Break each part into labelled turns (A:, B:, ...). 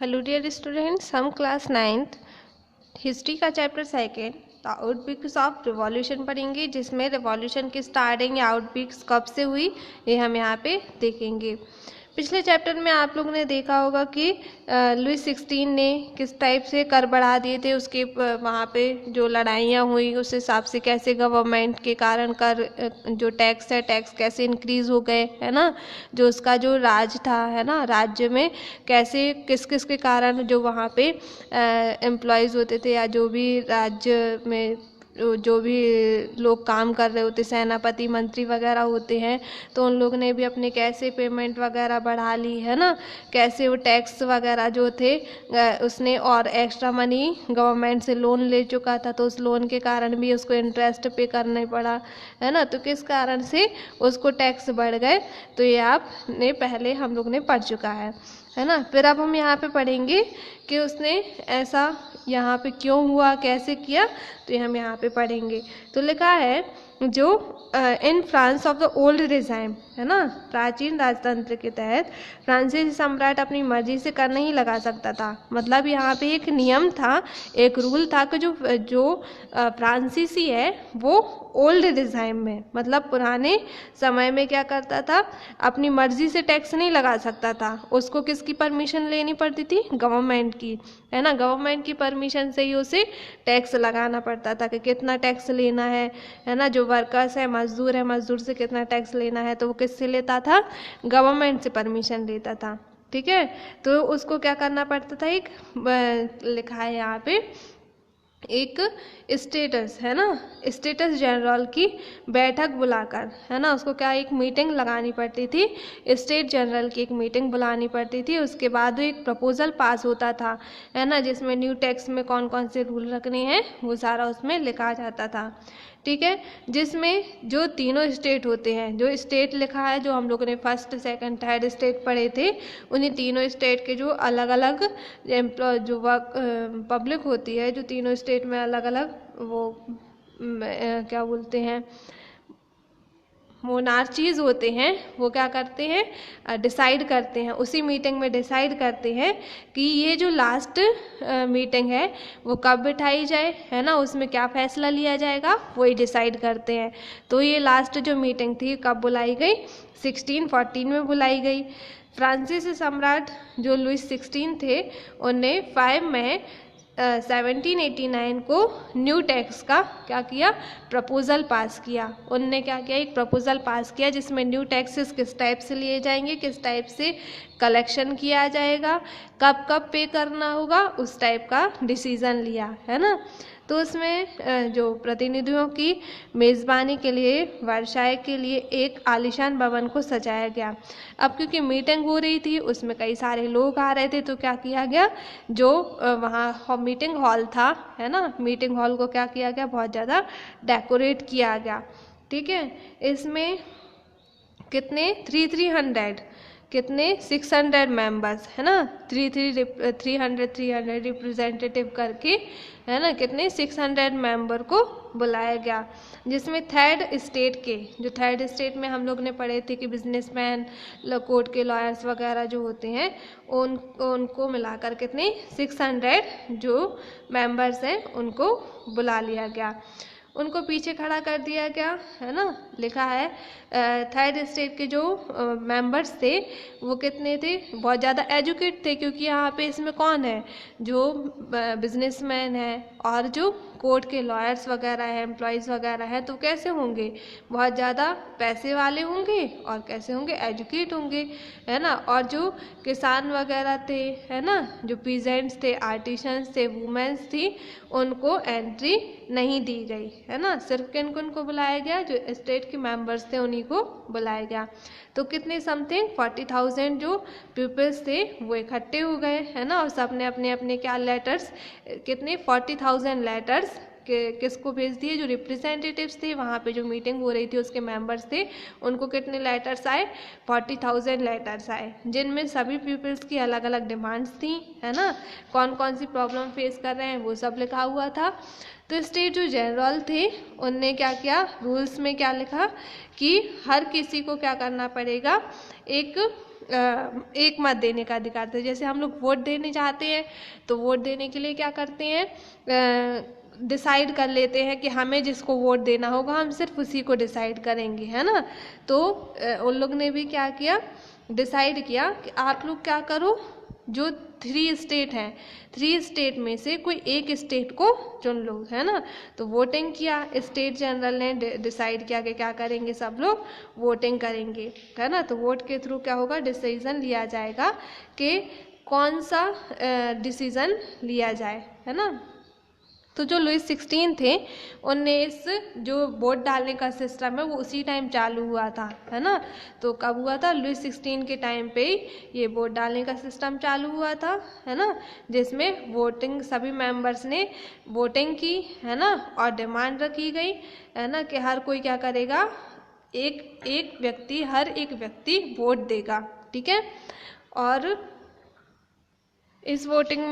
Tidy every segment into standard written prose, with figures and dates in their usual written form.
A: Hello dear students, हम class 9th history का chapter second the outbreaks of revolution पढ़ेंगे, जिसमें रिवॉल्यूशन की स्टार्टिंग या आउटब्रेक्स कब से हुई ये हम यहाँ पे देखेंगे। पिछले चैप्टर में आप लोगों ने देखा होगा कि लुई 16 ने किस टाइप से कर बढ़ा दिए थे, उसके वहाँ पे जो लड़ाइयाँ हुई उस हिसाब से कैसे गवर्नमेंट के कारण कर जो टैक्स है टैक्स कैसे इंक्रीज हो गए, है ना। जो उसका जो राज था, है ना, राज्य में कैसे किस किस के कारण जो वहाँ पे एम्प्लॉयज़ होते थे या जो भी राज्य में जो भी लोग काम कर रहे होते, सेनापति मंत्री वगैरह होते हैं, तो उन लोग ने भी अपने कैसे पेमेंट वगैरह बढ़ा ली, है ना। कैसे वो टैक्स वगैरह जो थे उसने और एक्स्ट्रा मनी गवर्नमेंट से लोन ले चुका था, तो उस लोन के कारण भी उसको इंटरेस्ट पे करना पड़ा, है ना। तो किस कारण से उसको टैक्स बढ़ गए, तो ये आपने पहले हम लोग ने पढ़ चुका है ना। फिर अब हम यहाँ पे पढ़ेंगे कि उसने ऐसा यहाँ पे क्यों हुआ, कैसे किया, तो ये हम यहाँ पे पढ़ेंगे। तो लिखा है जो in France of the old regime, है ना, प्राचीन राजतंत्र के तहत फ्रांसीसी सम्राट अपनी मर्जी से कर नहीं लगा सकता था। मतलब यहाँ पे एक नियम था, एक रूल था कि जो फ्रांसीसी है वो ओल्ड रिजाइम में, मतलब पुराने समय में क्या करता था, अपनी मर्जी से टैक्स नहीं लगा सकता था। उसको किसकी परमिशन लेनी पड़ती थी? गवर्नमेंट की, है ना। गवर्नमेंट की परमिशन से ही उसे टैक्स लगाना पड़ता था कि कितना टैक्स लेना है ना। जो वर्कर्स है, मजदूर से कितना टैक्स लेना है, तो वो किससे लेता था? गवर्नमेंट से परमिशन लेता था। ठीक है, तो उसको क्या करना पड़ता था, एक लिखा है यहाँ पे एक स्टेटस, है ना, स्टेटस जनरल की बैठक बुलाकर, है ना, उसको क्या एक मीटिंग लगानी पड़ती थी, स्टेट जनरल की एक मीटिंग बुलानी पड़ती थी। उसके बाद एक प्रपोजल पास होता था, है ना, जिसमें न्यू टैक्स में कौन कौन से रूल रखने हैं वो सारा उसमें लिखा जाता था। ठीक है, जिसमें जो तीनों स्टेट होते हैं, जो स्टेट लिखा है, जो हम लोगों ने फर्स्ट सेकंड थर्ड स्टेट पढ़े थे, उन्हीं तीनों स्टेट के जो अलग अलग जो पब्लिक होती है, जो तीनों स्टेट में अलग अलग वो क्या बोलते हैं, मोनार्चीज होते हैं, वो क्या करते हैं, डिसाइड करते हैं, उसी मीटिंग में डिसाइड करते हैं कि ये जो लास्ट मीटिंग है वो कब बिठाई जाए, है ना, उसमें क्या फैसला लिया जाएगा वही डिसाइड करते हैं। तो ये लास्ट जो मीटिंग थी कब बुलाई गई? 1614 में बुलाई गई। फ्रांसीसी सम्राट जो लुई 16 थे, उन्हें 5 मई 1789 को न्यू टैक्स का क्या किया? प्रपोजल पास किया। उनने क्या किया? एक प्रपोजल पास किया जिसमें न्यू टैक्सेस किस टाइप से लिए जाएंगे, किस टाइप से कलेक्शन किया जाएगा, कब कब पे करना होगा, उस टाइप का डिसीजन लिया, है ना। तो उसमें जो प्रतिनिधियों की मेज़बानी के लिए वर्षाय के लिए एक आलीशान भवन को सजाया गया। अब क्योंकि मीटिंग हो रही थी, उसमें कई सारे लोग आ रहे थे, तो क्या किया गया, जो वहाँ मीटिंग हॉल था, है ना, मीटिंग हॉल को क्या किया गया? बहुत ज़्यादा डेकोरेट किया गया। ठीक है, इसमें कितने 300 कितने 600 मेंबर्स, है ना, 300 रिप्रेजेंटेटिव करके, है ना, कितने 600 मेंबर को बुलाया गया। जिसमें थर्ड स्टेट में हम लोग ने पढ़े थे कि बिजनेसमैन, कोर्ट के लॉयर्स वगैरह जो होते हैं, उनको मिलाकर कितने 600 जो मेंबर्स हैं उनको बुला लिया गया, उनको पीछे खड़ा कर दिया गया, है ना। लिखा है थर्ड स्टेट के जो मेंबर्स थे वो कितने थे? बहुत ज़्यादा एजुकेट थे, क्योंकि यहाँ पे इसमें कौन है? जो बिजनेसमैन है और जो कोर्ट के लॉयर्स वगैरह हैं, एम्प्लॉयज़ वगैरह हैं, तो कैसे होंगे? बहुत ज़्यादा पैसे वाले होंगे और कैसे होंगे? एजुकेट होंगे, है ना। और जो किसान वगैरह थे, है ना, जो पीजेंट्स थे, आर्टिशंस थे, वुमेन्स थी, उनको एंट्री नहीं दी गई, है ना। सिर्फ किन किन को बुलाया गया? जो स्टेट के मेंबर्स थे उन्हीं को बुलाया गया। तो कितने समथिंग 40,000 जो पीपल्स थे वो इकट्ठे हो गए, है ना, और सबने अपने अपने क्या लेटर्स, कितने 40,000 लेटर्स किसको भेज दिए? जो रिप्रेजेंटेटिव्स थे, वहाँ पे जो मीटिंग हो रही थी उसके मेंबर्स थे, उनको कितने लेटर्स आए? 40,000 लेटर्स आए, जिनमें सभी पीपल्स की अलग अलग डिमांड्स थी, है ना, कौन कौन सी प्रॉब्लम फेस कर रहे हैं वो सब लिखा हुआ था। तो स्टेट जो जनरल थे उनने क्या किया? रूल्स में क्या लिखा कि हर किसी को क्या करना पड़ेगा? एक एक मत देने का अधिकार था। जैसे हम लोग वोट देने जाते हैं तो वोट देने के लिए क्या करते हैं, डिसाइड कर लेते हैं कि हमें जिसको वोट देना होगा हम सिर्फ उसी को डिसाइड करेंगे, है ना। तो उन लोग ने भी क्या किया, डिसाइड किया कि आप लोग क्या करो, जो 3 स्टेट हैं, 3 स्टेट में से कोई एक स्टेट को चुन लो, है ना। तो वोटिंग किया, स्टेट जनरल ने डिसाइड किया कि क्या करेंगे, सब लोग वोटिंग करेंगे, है ना। तो वोट के थ्रू क्या होगा, डिसीजन लिया जाएगा कि कौन सा डिसीजन लिया जाए, है ना। तो जो लुईस 16 थे उनने इस जो वोट डालने का सिस्टम है वो उसी टाइम चालू हुआ था, है ना। तो कब हुआ था, लुईस 16 के टाइम पे ही ये वोट डालने का सिस्टम चालू हुआ था, है ना, जिसमें वोटिंग सभी मेंबर्स ने वोटिंग की, है ना। और डिमांड रखी गई, है ना, कि हर कोई क्या करेगा, हर एक व्यक्ति वोट देगा, ठीक है। और इस वोटिंग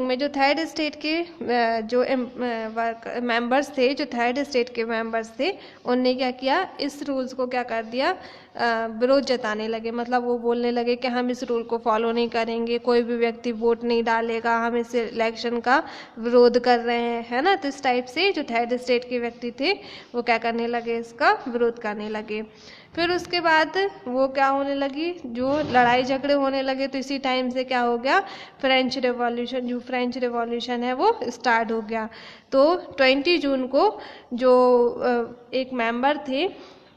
A: में जो थर्ड स्टेट के जो मेंबर्स थे, जो थर्ड स्टेट के मेंबर्स थे, उनने क्या किया, इस रूल्स को क्या कर दिया, विरोध जताने लगे। मतलब वो बोलने लगे कि हम इस रूल को फॉलो नहीं करेंगे, कोई भी व्यक्ति वोट नहीं डालेगा, हम इस इलेक्शन का विरोध कर रहे हैं, है ना। तो इस टाइप से जो थर्ड स्टेट के व्यक्ति थे वो क्या करने लगे, इसका विरोध करने लगे। फिर उसके बाद वो क्या होने लगी, जो लड़ाई झगड़े होने लगे। तो इसी टाइम से क्या हो गया, फ्रेंच रिवॉल्यूशन, जो फ्रेंच रिवॉल्यूशन है वो स्टार्ट हो गया। तो 20 जून को जो एक मेंबर थे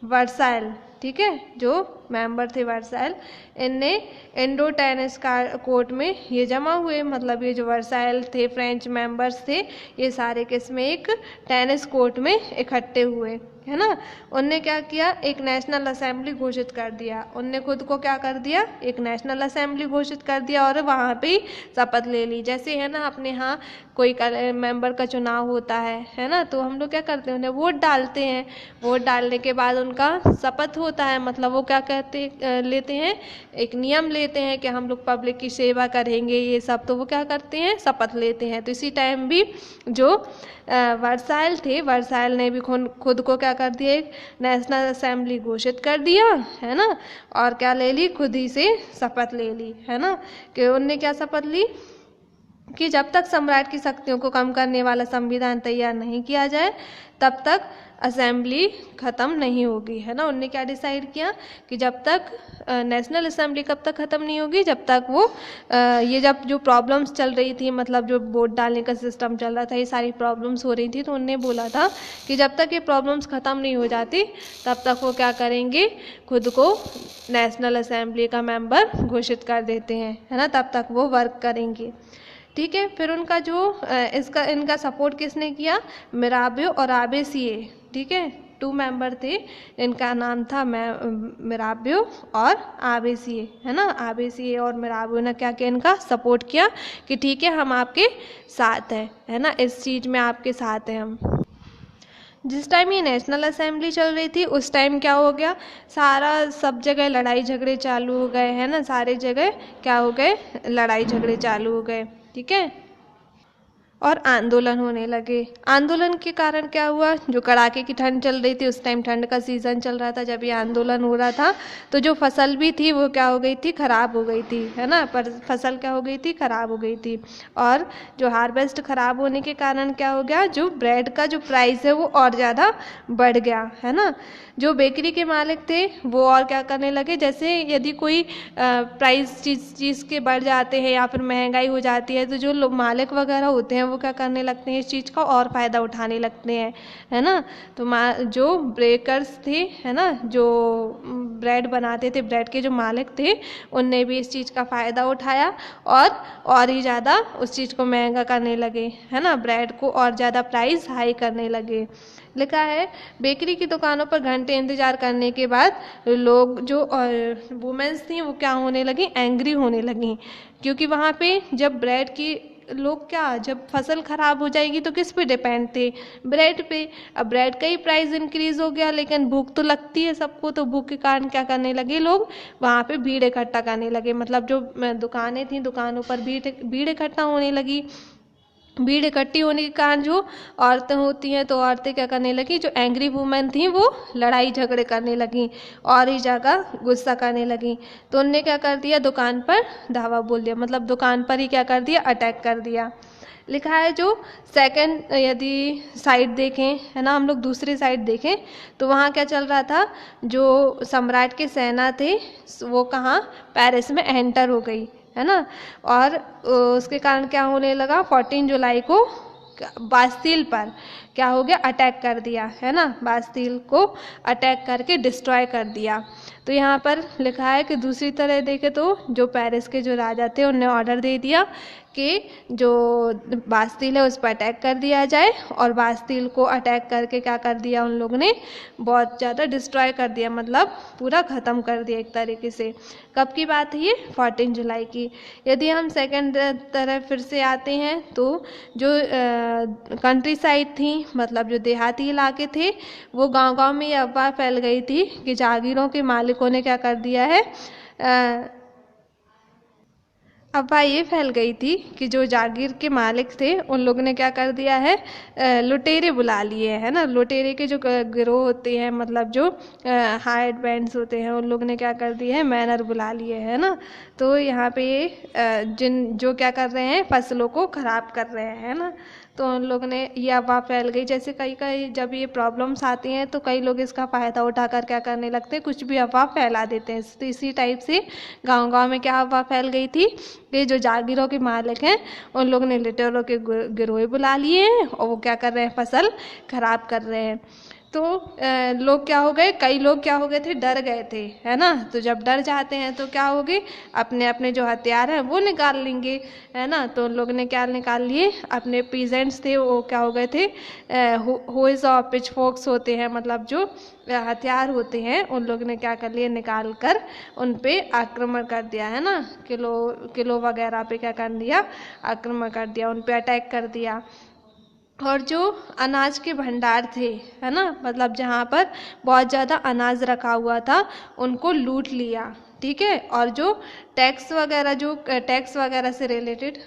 A: वर्साइल, ठीक है, जो मेंबर थे वर्साइल, इनने इंडो टेनिस कोर्ट में ये जमा हुए। मतलब ये जो वर्साइल थे, फ्रेंच मेंबर्स थे, ये सारे किसमें, एक टेनिस कोर्ट में इकट्ठे हुए, है ना। उनने क्या किया, एक नेशनल असेंबली घोषित कर दिया। उनने खुद को क्या कर दिया, एक नेशनल असेंबली घोषित कर दिया और वहाँ पे ही शपथ ले ली। जैसे है ना अपने यहाँ कोई मेंबर का चुनाव होता है ना, तो हम लोग क्या करते हैं, उन्हें वोट डालते हैं। वोट डालने के बाद उनका शपथ होता है, मतलब वो क्या लेते हैं, एक नियम लेते हैं कि हम लोग पब्लिक की सेवा करेंगे, ये सब। तो वो क्या करते हैं, शपथ लेते हैं। तो इसी टाइम भी जो वर्साइल थे, वर्साइल ने भी खुद को क्या कर दिया, एक नेशनल असेंबली घोषित कर दिया, है ना। और क्या ले ली, खुद ही से शपथ ले ली, है ना। कि उनने क्या शपथ ली कि जब तक सम्राट की शक्तियों को कम करने वाला संविधान तैयार नहीं किया जाए तब तक असेंबली ख़त्म नहीं होगी, है ना। उनने क्या डिसाइड किया कि जब तक नेशनल असेंबली कब तक ख़त्म नहीं होगी, जब तक वो ये जब जो प्रॉब्लम्स चल रही थी, मतलब जो वोट डालने का सिस्टम चल रहा था, ये सारी प्रॉब्लम्स हो रही थी। तो उनने बोला था कि जब तक ये प्रॉब्लम्स ख़त्म नहीं हो जाती तब तक वो क्या करेंगे, खुद को नेशनल असेंबली का मेंबर घोषित कर देते हैं, है ना, तब तक वो वर्क करेंगे, ठीक है। फिर उनका जो इनका सपोर्ट किसने किया, मिराबियो और आबेसिए, ठीक है, 2 मेंबर थे, इनका नाम था मिराबियो और आबेसिए, है ना। आबेसिए और मिराबियो ने क्या किया, इनका सपोर्ट किया कि ठीक है हम आपके साथ हैं, है ना, इस चीज़ में आपके साथ हैं हम। जिस टाइम ये नेशनल असेंबली चल रही थी उस टाइम क्या हो गया, सब जगह लड़ाई झगड़े चालू हो गए, है ना। सारे जगह क्या हो गए, लड़ाई झगड़े चालू हो गए, ठीक है। और आंदोलन होने लगे। आंदोलन के कारण क्या हुआ, जो कड़ाके की ठंड चल रही थी, उस टाइम ठंड का सीज़न चल रहा था जब ये आंदोलन हो रहा था, तो जो फसल भी थी वो क्या हो गई थी, ख़राब हो गई थी, है ना। पर फसल क्या हो गई थी, ख़राब हो गई थी। और जो हार्वेस्ट ख़राब होने के कारण क्या हो गया, जो ब्रेड का जो प्राइस है वो और ज़्यादा बढ़ गया, है ना। जो बेकरी के मालिक थे वो और क्या करने लगे, जैसे यदि कोई प्राइस चीज़ के बढ़ जाते हैं या फिर महंगाई हो जाती है, तो जो मालिक वगैरह होते हैं वो क्या करने लगते हैं, इस चीज़ का और फ़ायदा उठाने लगते हैं, है ना। तो जो ब्रेकर्स थे, है ना, जो ब्रेड बनाते थे, ब्रेड के जो मालिक थे, उनने भी इस चीज़ का फ़ायदा उठाया और ही ज़्यादा उस चीज़ को महंगा करने लगे, है ना, ब्रेड को और ज़्यादा प्राइस हाई करने लगे। लिखा है बेकरी की दुकानों पर घंटे इंतजार करने के बाद लोग, जो वुमेन्स थी, वो क्या होने लगी, एंग्री होने लगी, क्योंकि वहाँ पे जब ब्रेड की लोग क्या, जब फसल ख़राब हो जाएगी तो किस पे डिपेंड थे, ब्रेड पे। अब ब्रेड का ही प्राइस इंक्रीज़ हो गया, लेकिन भूख तो लगती है सबको, तो भूख के कारण क्या करने लगे, लोग वहाँ पे भीड़ इकट्ठा करने लगे। मतलब जो दुकानें थी, दुकानों पर भीड़ इकट्ठा होने लगी, भीड़ इकट्ठी होने के कारण जो औरतें होती हैं, तो औरतें क्या करने लगी, जो एंग्री वुमेन थी वो लड़ाई झगड़े करने लगी और ही ज़्यादा गुस्सा करने लगी। तो उनने क्या कर दिया, दुकान पर धावा बोल दिया, मतलब दुकान पर ही क्या कर दिया, अटैक कर दिया। लिखा है जो सेकंड यदि साइड देखें, है ना, हम लोग दूसरी साइड देखें तो वहाँ क्या चल रहा था, जो सम्राट के सेना थे वो कहाँ, पेरिस में एंटर हो गई, है ना। और उसके कारण क्या होने लगा, 14 जुलाई को बास्तील पर क्या हो गया, अटैक कर दिया, है ना, बास्तील को अटैक करके डिस्ट्रॉय कर दिया। तो यहाँ पर लिखा है कि दूसरी तरह देखे तो जो पेरिस के जो राजा थे उन्होंने ऑर्डर दे दिया कि जो बास्तील है उस पर अटैक कर दिया जाए, और बास्तील को अटैक करके क्या कर दिया उन लोगों ने, बहुत ज़्यादा डिस्ट्रॉय कर दिया, मतलब पूरा ख़त्म कर दिया एक तरीके से। कब की बात है ये, 14 जुलाई की। यदि हम सेकंड तरफ फिर से आते हैं तो जो कंट्री साइड थी, मतलब जो देहाती इलाके थे, वो गांव-गांव में ये अफवाह फैल गई थी कि जागीरों के मालिकों ने क्या कर दिया है, अफवाह ये फैल गई थी कि जो जागीर के मालिक थे उन लोगों ने क्या कर दिया है, लुटेरे बुला लिए, है ना। लुटेरे के जो गिरोह होते हैं, मतलब जो हायर्ड बैंड्स होते हैं, उन लोगों ने क्या कर दिए है, मैनर बुला लिए, है ना। तो यहाँ पे जिन जो क्या कर रहे हैं, फसलों को ख़राब कर रहे हैं, है ना। तो उन लोगों ने ये अफवाह फैल गई। जैसे कई कई जब ये प्रॉब्लम्स आती हैं तो कई लोग इसका फ़ायदा उठाकर क्या करने लगते हैं, कुछ भी अफवाह फैला देते हैं। तो इसी टाइप से गांव-गांव में क्या अफवाह फैल गई थी कि जो जागीरों के मालिक हैं उन लोगों ने लुटेरों के गिरोह बुला लिए हैं और वो क्या कर रहे हैं, फसल खराब कर रहे हैं। तो लोग क्या हो गए, कई लोग क्या हो गए थे, डर गए थे, है ना। तो जब डर जाते हैं तो क्या होगे, अपने अपने जो हथियार हैं वो निकाल लेंगे, है ना। तो उन लोगों ने क्या निकाल लिए, अपने पीजेंट्स थे वो क्या हो गए थे, होइज और पिचफोर्क्स होते हैं, मतलब जो हथियार होते हैं उन लोगों ने क्या कर लिए, निकाल कर उन पे आक्रमण कर दिया, है ना। किलो वगैरह पे क्या कर दिया, आक्रमण कर दिया, उन पे अटैक कर दिया। और जो अनाज के भंडार थे, है ना, मतलब जहाँ पर बहुत ज़्यादा अनाज रखा हुआ था उनको लूट लिया, ठीक है। और जो टैक्स वगैरह से रिलेटेड,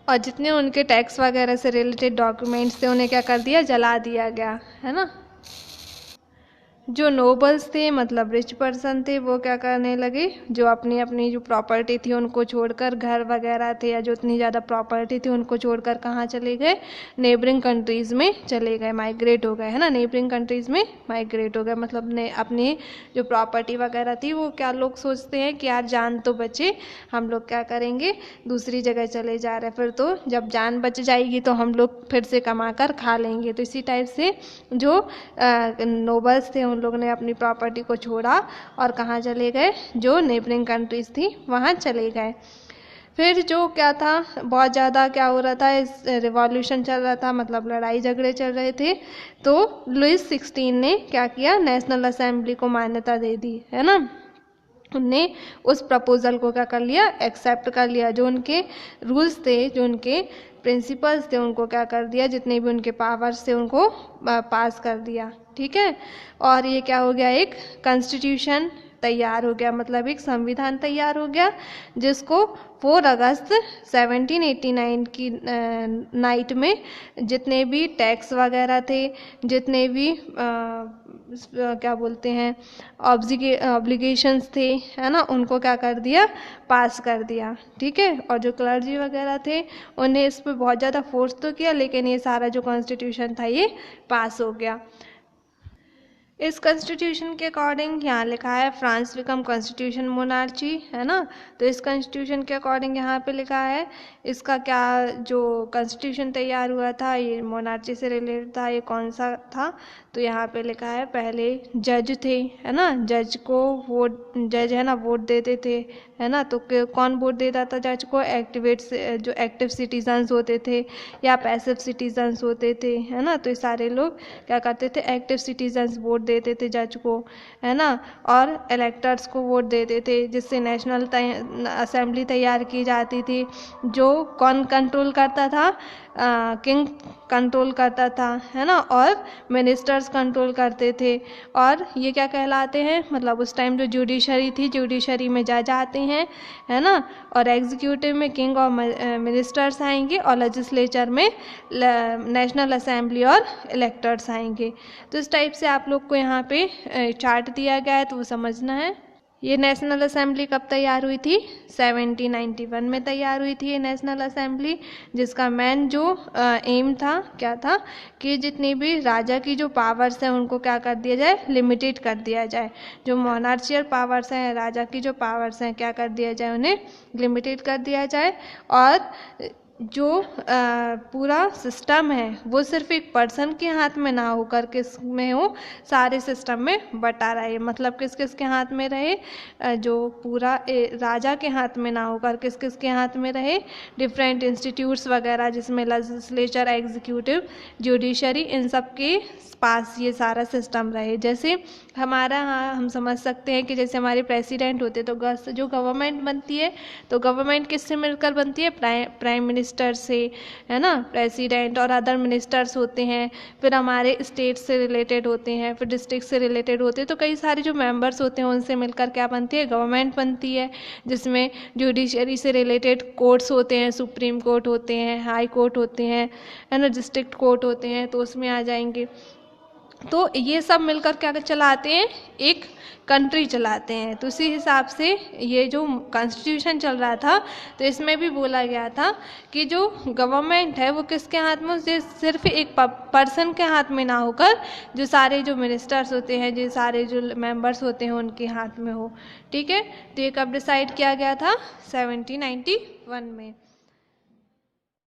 A: और जितने उनके टैक्स वगैरह से रिलेटेड डॉक्यूमेंट्स थे उन्हें क्या कर दिया, जला दिया गया, है ना। जो नोबल्स थे, मतलब रिच पर्सन थे, वो क्या करने लगे, जो अपनी अपनी जो प्रॉपर्टी थी उनको छोड़कर, घर वगैरह थे या जो इतनी ज़्यादा प्रॉपर्टी थी उनको छोड़कर कहाँ चले गए, नेबरिंग कंट्रीज़ में चले गए, माइग्रेट हो गए, है ना। नेबरिंग कंट्रीज़ में माइग्रेट हो गए, मतलब ने अपनी जो प्रॉपर्टी वगैरह थी वो क्या लोग सोचते हैं कि यार जान तो बचे, हम लोग क्या करेंगे, दूसरी जगह चले जा रहे हैं, फिर तो जब जान बच जाएगी तो हम लोग फिर से कमा कर खा लेंगे। तो इसी टाइप से जो नोबल्स थे उन लोगों ने अपनी प्रॉपर्टी को छोड़ा और कहाँ चले गए, जो नेबरिंग कंट्रीज़ थी वहाँ चले गए। फिर जो क्या था, बहुत ज़्यादा क्या हो रहा था, इस रिवॉल्यूशन चल रहा था, मतलब लड़ाई झगड़े चल रहे थे। तो लुइस 16 ने क्या किया, नेशनल असेंबली को मान्यता दे दी, है ना। उनने उस प्रपोजल को क्या कर लिया, एक्सेप्ट कर लिया। जो उनके रूल्स थे, जो उनके प्रिंसिपल्स थे, उनको क्या कर दिया, जितने भी उनके पावर्स थे उनको पास कर दिया, ठीक है। और ये क्या हो गया, एक कॉन्स्टिट्यूशन तैयार हो गया, मतलब एक संविधान तैयार हो गया, जिसको 4 अगस्त 1789 की नाइट में जितने भी टैक्स वगैरह थे, जितने भी क्या बोलते हैं, ऑब्लिगेशंस थे, है ना, उनको क्या कर दिया, पास कर दिया, ठीक है। और जो क्लर्जी वगैरह थे उन्हें इस पर बहुत ज़्यादा फोर्स तो किया, लेकिन ये सारा जो कॉन्स्टिट्यूशन था ये पास हो गया। इस कॉन्स्टिट्यूशन के अकॉर्डिंग यहाँ लिखा है फ्रांस बिकम कॉन्स्टिट्यूशन मोनार्ची, है ना। तो इस कॉन्स्टिट्यूशन के अकॉर्डिंग यहाँ पे लिखा है, इसका क्या जो कॉन्स्टिट्यूशन तैयार हुआ था ये मोनार्ची से रिलेटेड था, ये कौन सा था। तो यहाँ पे लिखा है पहले जज थे, है ना, जज को वोट, जज है ना वोट देते थे, है ना। तो कौन वोट देता था जज को, जो एक्टिव सिटीजन्स होते थे या पैसिव सिटीजन्स होते थे, है ना। तो ये सारे लोग क्या करते थे, एक्टिव सिटीजन्स वोट देते थे जज को, है ना। और इलेक्टर्स को वोट देते थे, जिससे नेशनल असेंबली तैयार की जाती थी। जो कौन कंट्रोल करता था, कंट्रोल करता था, है ना, और मिनिस्टर्स कंट्रोल करते थे। और ये क्या कहलाते हैं, मतलब उस टाइम जो जुडिशरी थी, जुडिशरी में जज आते हैं, है ना, और एग्जीक्यूटिव में किंग और मिनिस्टर्स आएंगे, और लेजिस्लेचर में नेशनल असेंबली और इलेक्टर्स आएंगे। तो इस टाइप से आप लोग को यहाँ पे चार्ट दिया गया है, तो वो समझना है। ये नेशनल असेंबली कब तैयार हुई थी? 1791 में तैयार हुई थी ये नेशनल असेंबली, जिसका मेन जो एम था, क्या था, कि जितनी भी राजा की जो पावर्स हैं उनको क्या कर दिया जाए, लिमिटेड कर दिया जाए। जो मोनार्चियल पावर्स हैं, राजा की जो पावर्स हैं, क्या कर दिया जाए, उन्हें लिमिटेड कर दिया जाए। और जो पूरा सिस्टम है वो सिर्फ एक पर्सन के हाथ में ना होकर किस में हो, सारे सिस्टम में बटा रहे। मतलब किस किस के हाथ में रहे, जो पूरा राजा के हाथ में ना होकर किस किस के हाथ में रहे, डिफरेंट इंस्टीट्यूट्स वगैरह, जिसमें लेजिस्लेचर, एग्जीक्यूटिव, जुडिशरी, इन सब के पास ये सारा सिस्टम रहे। जैसे हमारा, हाँ, हम समझ सकते हैं कि जैसे हमारे प्रेसिडेंट होते, तो जो गवर्नमेंट बनती है, तो गवर्नमेंट किससे मिलकर बनती है? प्राइम मिनिस्टर से, है ना, प्रेसिडेंट और अदर मिनिस्टर्स होते हैं। फिर हमारे स्टेट से रिलेटेड होते हैं, फिर डिस्ट्रिक्ट से रिलेटेड होते हैं। तो कई सारे जो मेंबर्स होते हैं उनसे मिलकर क्या बनती है? गवर्नमेंट बनती है, जिसमें जुडिशरी से रिलेटेड कोर्ट्स होते हैं, सुप्रीम कोर्ट होते हैं, हाई कोर्ट होते हैं, है ना, डिस्ट्रिक्ट कोर्ट होते हैं, तो उसमें आ जाएंगे। तो ये सब मिलकर क्या चलाते हैं? एक कंट्री चलाते हैं। तो उसी हिसाब से ये जो कॉन्स्टिट्यूशन चल रहा था, तो इसमें भी बोला गया था कि जो गवर्नमेंट है वो किसके हाथ में, उसे सिर्फ एक पर्सन के हाथ में ना होकर जो सारे जो मिनिस्टर्स होते हैं, जो सारे जो मेंबर्स होते हैं, उनके हाथ में हो। ठीक है, तो ये कब डिसाइड किया गया था? 1791 में।